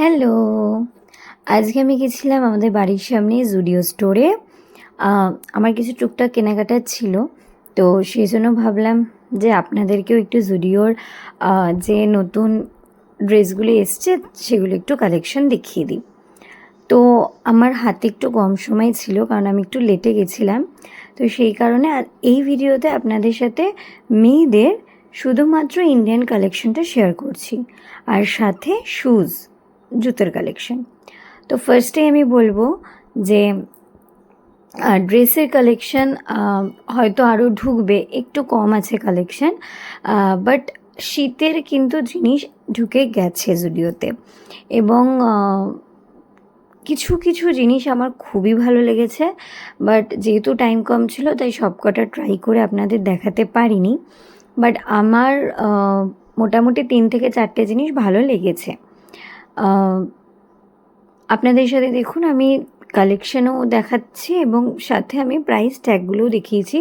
Hello! আজকে আমি গেছিলাম আমাদের বাড়ির সামনে জুডিও স্টোরে। আমার কিছু টুকটাক কেনাকাটার ছিল। তো সেজন্য ভাবলাম যে আপনাদেরকেও একটু জুডিওর যে নতুন ড্রেসগুলো এসছে সেগুলো একটু কালেকশন দেখিয়ে দিই। তো আমার হাতে একটু কম সময় ছিল কারণ আমি একটু লেটে গেছিলাম। তো সেই কারণে আর এই ভিডিওতে আপনাদের সাথে মেয়েদের শুধুমাত্র ইন্ডিয়ান কালেকশনটা শেয়ার করছি। আর সাথে জুতোর কালেকশন। তো ফার্স্টে আমি বলবো যে ড্রেসের কালেকশন হয়তো আরও ঢুকবে, একটু কম আছে কালেকশন, বাট শীতের কিন্তু জিনিস ঢুকে গেছে জুডিওতে। এবং কিছু কিছু জিনিস আমার খুবই ভালো লেগেছে, বাট যেহেতু টাইম কম ছিল তাই সবকটা ট্রাই করে আপনাদের দেখাতে পারিনি। বাট আমার মোটামুটি 3 থেকে 4টে জিনিস ভালো লেগেছে। আপনাদের সাথে দেখুন আমি কালেকশনও দেখাচ্ছি এবং সাথে আমি প্রাইস ট্যাগগুলোও দেখিয়েছি।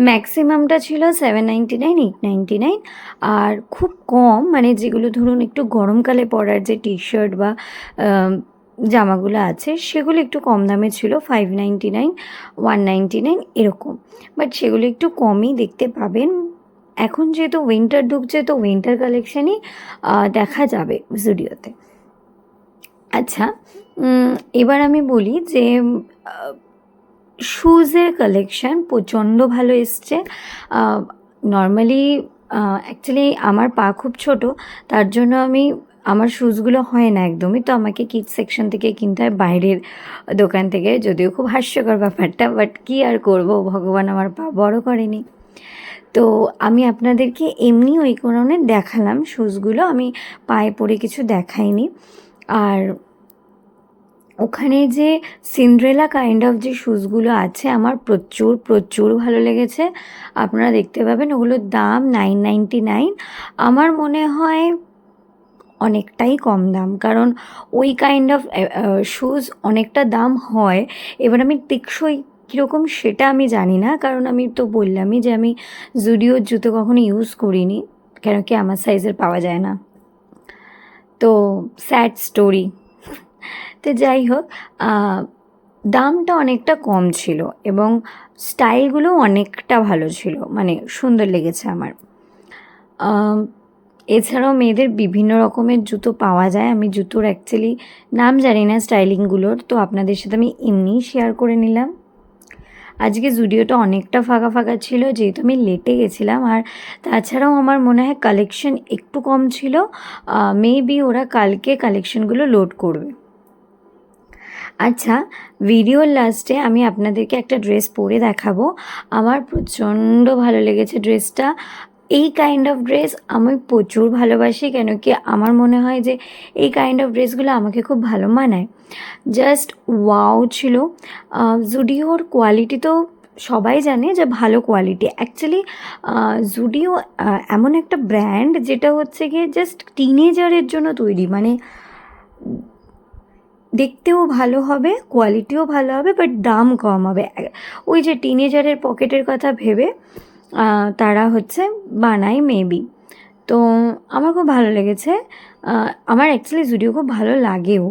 ম্যাক্সিমামটা ছিল 799, 899, আর খুব কম মানে যেগুলো ধরুন একটু গরমকালে পরার যে টি শার্ট বা জামাগুলো আছে সেগুলো একটু কম দামে ছিল, 599, 199 এরকম। বাট সেগুলো একটু কমই দেখতে পাবেন। এখন যেহেতু উইন্টার ঢুকছে তো উইন্টার কালেকশানই দেখা যাবে জুডিওতে। আচ্ছা, এবার আমি বলি যে শ্যুজের কালেকশান প্রচণ্ড ভালো এসছে। নর্মালি অ্যাকচুয়ালি আমার পা খুব ছোট, তার জন্য আমার শ্যুজগুলো হয় না একদমই, তো আমাকে কিডস সেকশন থেকে কিনতে হয়, বাইরের দোকান থেকে। যদিও খুব হাস্যকর ব্যাপারটা, বাট কী আর করবো, ভগবান আমার পা বড় করেনি। তো আমি আপনাদেরকে এমনি ওই কারণে দেখালাম শ্যুজগুলো, আমি পায়ে পরে কিছু দেখাইনি। আর ওখানে যে সিন্ড্রেলা কাইন্ড অফ যে শ্যুজগুলো আছে আমার প্রচুর প্রচুর ভালো লেগেছে। আপনারা দেখতে পাবেন ওগুলোর দাম 999। আমার মনে হয় অনেকটাই কম দাম, কারণ ওই কাইন্ড অফ শ্যুজ অনেকটা দাম হয়। এবার আমি টেকসই কীরকম সেটা আমি জানি না, কারণ আমি তো বললামই যে আমি জুডিওর জুতো কখনো ইউজ করিনি, কেন কি আমার সাইজের পাওয়া যায় না। তো স্যাড স্টোরি। তো যাই হোক, দামটা অনেকটা কম ছিল এবং স্টাইলগুলো অনেকটা ভালো ছিল, মানে সুন্দর লেগেছে আমার। এছাড়াও মেয়েদের বিভিন্ন রকমের জুতো পাওয়া যায়। আমি জুতোর অ্যাকচুয়ালি নাম জানি না স্টাইলিংগুলোর, তো আপনাদের সাথে আমি এমনিই শেয়ার করে নিলাম। আজকে জুডিওটা অনেকটা ফাঁকা ফাঁকা ছিল যেহেতু আমি লেটে গেছিলাম, আর তাছাড়াও আমার মনে হয় কালেকশন একটু কম ছিল। মেবি ওরা কালকে কালেকশনগুলো লোড করবে। আচ্ছা, ভিডিওর লাস্টে আমি আপনাদেরকে একটা ড্রেস পরে দেখাবো। আমার প্রচণ্ড ভালো লেগেছে ড্রেসটা। এই কাইন্ড অফ ড্রেস আমি প্রচুর ভালোবাসি, কেন কি আমার মনে হয় যে এই কাইন্ড অফ ড্রেসগুলো আমাকে খুব ভালো মানায়। জাস্ট ওয়াও ছিল। জুডিওর কোয়ালিটি তো সবাই জানে যে ভালো কোয়ালিটি। অ্যাকচুয়ালি জুডিও এমন একটা ব্র্যান্ড যেটা হচ্ছে গিয়ে জাস্ট টিনেজারের জন্য তৈরি, মানে দেখতেও ভালো হবে, কোয়ালিটিও ভালো হবে, বাট দাম কম হবে। ওই যে টিনেজারের পকেটের কথা ভেবে তারা বানায় মেবি। তো আমার খুব ভালো লেগেছে। আমার অ্যাকচুয়ালি জুডিও খুব ভালো লাগেও।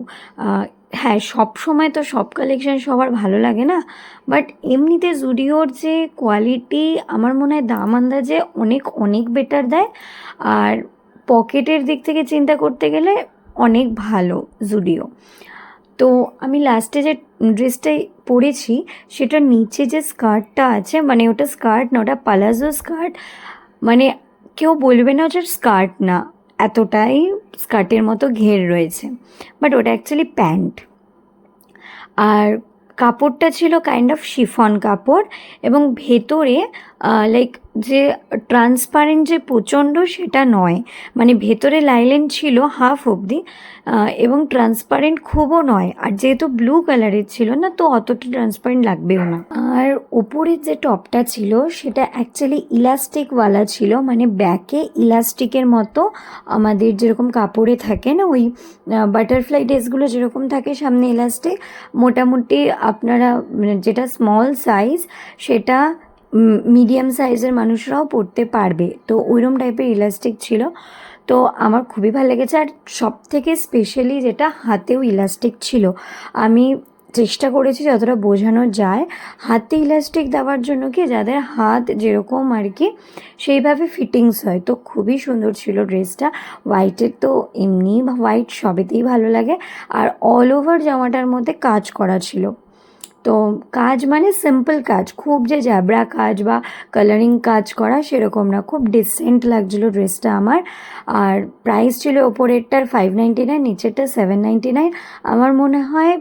হ্যাঁ, সব সময় তো সব কালেকশান সবার ভালো লাগে না, বাট এমনিতে জুডিওর যে কোয়ালিটি আমার মনে হয় দাম আন্দাজে অনেক অনেক বেটার দেয়। আর পকেটের দিক থেকে চিন্তা করতে গেলে অনেক ভালো জুডিও। তো আমি লাস্টে যে ড্রেসটাই পরেছি সেটার নিচে যে স্কার্টটা আছে, মানে ওটা স্কার্ট না, ওটা পালাজো স্কার্ট, মানে কেউ বলবে না ওটা স্কার্ট না, এতটাই স্কার্টের মতো ঘের রয়েছে, বাট ওটা অ্যাকচুয়ালি প্যান্ট। আর কাপড়টা ছিল কাইন্ড অফ শিফন কাপড়, এবং ভেতরে লাইক যে ট্রান্সপারেন্ট যে প্রচণ্ড সেটা নয়, মানে ভেতরে লাইলেন ছিল হাফ অবধি, এবং ট্রান্সপারেন্ট খুবও নয়। আর যেহেতু ব্লু কালারের ছিল না, তো অতটা ট্রান্সপারেন্ট লাগবেও না। আর ওপরের যে টপটা ছিল সেটা অ্যাকচুয়ালি ইলাস্টিকওয়ালা ছিল, মানে ব্যাকে ইলাস্টিকের মতো আমাদের যেরকম কাপড়ে থাকে না, ওই বাটারফ্লাই ড্রেসগুলো যেরকম থাকে সামনে ইলাস্টিক, মোটামুটি আপনারা যেটা স্মল সাইজ সেটা মিডিয়াম সাইজের মানুষরাও পরতে পারবে, তো ওইরকম টাইপের ইলাস্টিক ছিল। তো আমার খুবই ভালো লেগেছে। আর সবথেকে স্পেশালি যেটা, হাতেও ইলাস্টিক ছিল। আমি চেষ্টা করেছি যতটা বোঝানো যায় হাতে ইলাস্টিক দেওয়ার জন্য, কি যাদের হাত যেরকম আর কি সেইভাবে ফিটিংস হয়। তো খুবই সুন্দর ছিল ড্রেসটা। হোয়াইটের তো এমনি হোয়াইট সবেতেই ভালো লাগে। আর অল ওভার জামাটার মধ্যে কাজ করা ছিল। তো কাজ মানে সিম্পল কাজ, খুব যে জ্যাবরা কাজ বা কালারিং কাজ করা সেরকম না, খুব ডিসেন্ট লাগছিলো ড্রেসটা আমার। আর প্রাইস ছিল ওপরেরটার 599, নিচেরটা 799। আমার মনে হয়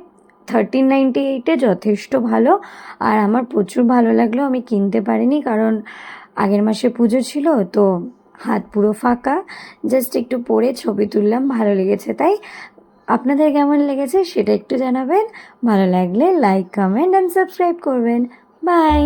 1398-এ যথেষ্ট ভালো। আর আমার প্রচুর ভালো লাগলো। আমি কিনতে পারিনি কারণ আগের মাসে পুজো ছিল, তো হাত পুরো ফাঁকা। জাস্ট একটু পরে ছবি তুললাম, ভালো লেগেছে তাই। আপনাদের কেমন লেগেছে সেটা একটু জানাবেন। ভালো লাগলে লাইক, কমেন্ট অ্যান্ড সাবস্ক্রাইব করবেন। বাই।